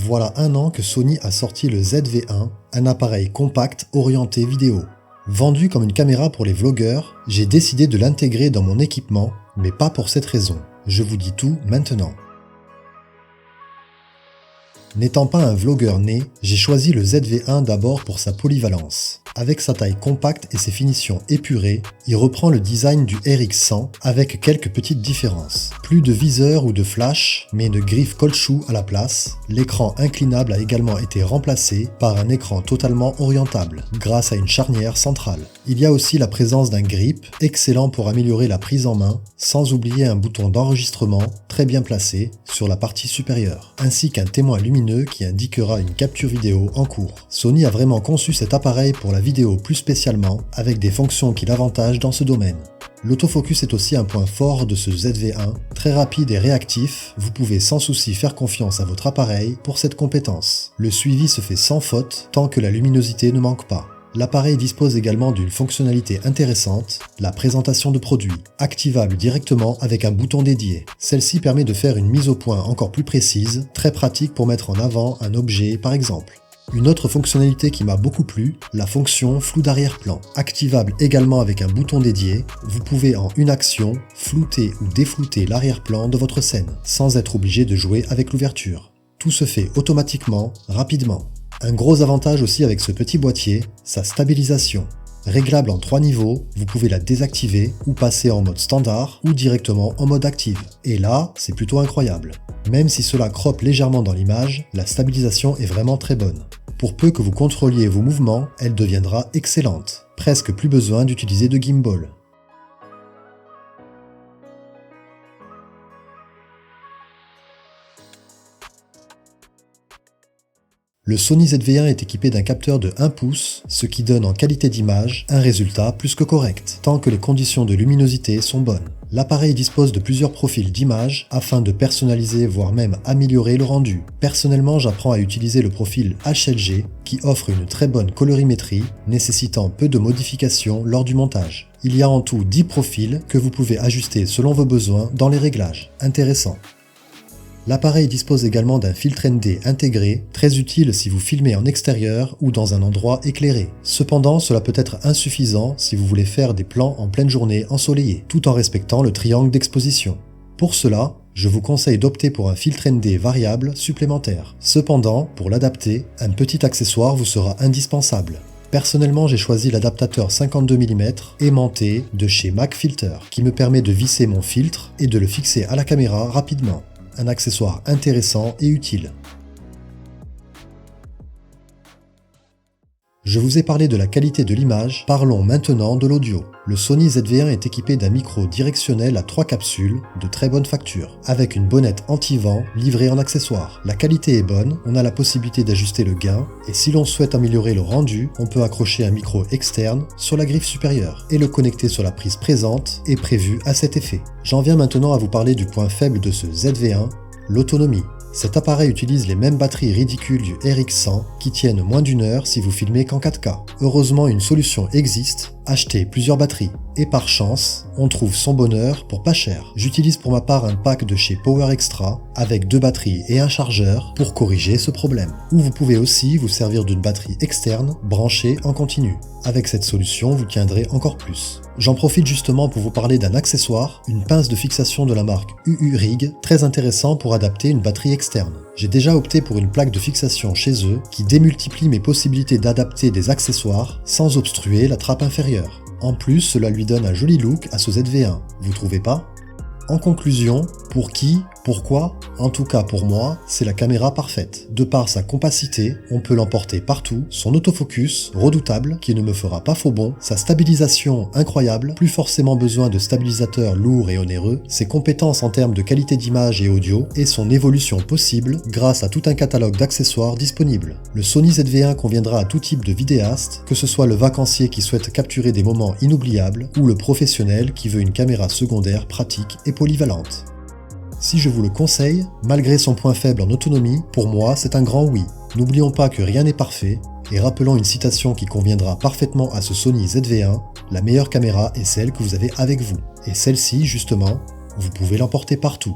Voilà un an que Sony a sorti le ZV-1, un appareil compact orienté vidéo. Vendu comme une caméra pour les vlogueurs, j'ai décidé de l'intégrer dans mon équipement, mais pas pour cette raison. Je vous dis tout maintenant. N'étant pas un vlogueur né, j'ai choisi le ZV-1 d'abord pour sa polyvalence. Avec sa taille compacte et ses finitions épurées, il reprend le design du RX100 avec quelques petites différences. Plus de viseur ou de flash, mais une griffe caoutchouc à la place. L'écran inclinable a également été remplacé par un écran totalement orientable, grâce à une charnière centrale. Il y a aussi la présence d'un grip, excellent pour améliorer la prise en main, sans oublier un bouton d'enregistrement très bien placé sur la partie supérieure, ainsi qu'un témoin lumineux qui indiquera une capture vidéo en cours. Sony a vraiment conçu cet appareil pour la vidéo plus spécialement, avec des fonctions qui l'avantagent dans ce domaine. L'autofocus est aussi un point fort de ce ZV-1, très rapide et réactif, vous pouvez sans souci faire confiance à votre appareil pour cette compétence. Le suivi se fait sans faute tant que la luminosité ne manque pas. L'appareil dispose également d'une fonctionnalité intéressante, la présentation de produits, activable directement avec un bouton dédié. Celle-ci permet de faire une mise au point encore plus précise, très pratique pour mettre en avant un objet par exemple. Une autre fonctionnalité qui m'a beaucoup plu, la fonction flou d'arrière-plan. Activable également avec un bouton dédié, vous pouvez en une action flouter ou déflouter l'arrière-plan de votre scène, sans être obligé de jouer avec l'ouverture. Tout se fait automatiquement, rapidement. Un gros avantage aussi avec ce petit boîtier, sa stabilisation. Réglable en 3 niveaux, vous pouvez la désactiver ou passer en mode standard ou directement en mode active. Et là, c'est plutôt incroyable. Même si cela croppe légèrement dans l'image, la stabilisation est vraiment très bonne. Pour peu que vous contrôliez vos mouvements, elle deviendra excellente. Presque plus besoin d'utiliser de gimbal. Le Sony ZV-1 est équipé d'un capteur de 1 pouce, ce qui donne en qualité d'image un résultat plus que correct, tant que les conditions de luminosité sont bonnes. L'appareil dispose de plusieurs profils d'image afin de personnaliser voire même améliorer le rendu. Personnellement, j'apprends à utiliser le profil HLG qui offre une très bonne colorimétrie, nécessitant peu de modifications lors du montage. Il y a en tout 10 profils que vous pouvez ajuster selon vos besoins dans les réglages. Intéressant. L'appareil dispose également d'un filtre ND intégré, très utile si vous filmez en extérieur ou dans un endroit éclairé. Cependant, cela peut être insuffisant si vous voulez faire des plans en pleine journée ensoleillée, tout en respectant le triangle d'exposition. Pour cela, je vous conseille d'opter pour un filtre ND variable supplémentaire. Cependant, pour l'adapter, un petit accessoire vous sera indispensable. Personnellement, j'ai choisi l'adaptateur 52 mm aimanté de chez MagFilter, qui me permet de visser mon filtre et de le fixer à la caméra rapidement. Un accessoire intéressant et utile. Je vous ai parlé de la qualité de l'image, parlons maintenant de l'audio. Le Sony ZV-1 est équipé d'un micro directionnel à 3 capsules de très bonne facture, avec une bonnette anti-vent livrée en accessoire. La qualité est bonne, on a la possibilité d'ajuster le gain, et si l'on souhaite améliorer le rendu, on peut accrocher un micro externe sur la griffe supérieure, et le connecter sur la prise présente est prévu à cet effet. J'en viens maintenant à vous parler du point faible de ce ZV-1, l'autonomie. Cet appareil utilise les mêmes batteries ridicules du RX100 qui tiennent moins d'1 heure si vous filmez qu'en 4K. Heureusement, une solution existe, achetez plusieurs batteries. Et par chance, on trouve son bonheur pour pas cher. J'utilise pour ma part un pack de chez Power Extra avec 2 batteries et un chargeur pour corriger ce problème. Ou vous pouvez aussi vous servir d'une batterie externe branchée en continu. Avec cette solution, vous tiendrez encore plus. J'en profite justement pour vous parler d'un accessoire, une pince de fixation de la marque UU-Rig, très intéressant pour adapter une batterie externe. J'ai déjà opté pour une plaque de fixation chez eux qui démultiplie mes possibilités d'adapter des accessoires sans obstruer la trappe inférieure. En plus, cela lui donne un joli look à ce ZV-1, vous trouvez pas ? En conclusion, pour qui, pourquoi, en tout cas pour moi, c'est la caméra parfaite. De par sa compacité, on peut l'emporter partout, son autofocus, redoutable, qui ne me fera pas faux bond, sa stabilisation incroyable, plus forcément besoin de stabilisateurs lourds et onéreux, ses compétences en termes de qualité d'image et audio, et son évolution possible grâce à tout un catalogue d'accessoires disponibles. Le Sony ZV-1 conviendra à tout type de vidéaste, que ce soit le vacancier qui souhaite capturer des moments inoubliables, ou le professionnel qui veut une caméra secondaire pratique et polyvalente. Si je vous le conseille, malgré son point faible en autonomie, pour moi c'est un grand oui. N'oublions pas que rien n'est parfait, et rappelons une citation qui conviendra parfaitement à ce Sony ZV-1, la meilleure caméra est celle que vous avez avec vous. Et celle-ci, justement, vous pouvez l'emporter partout.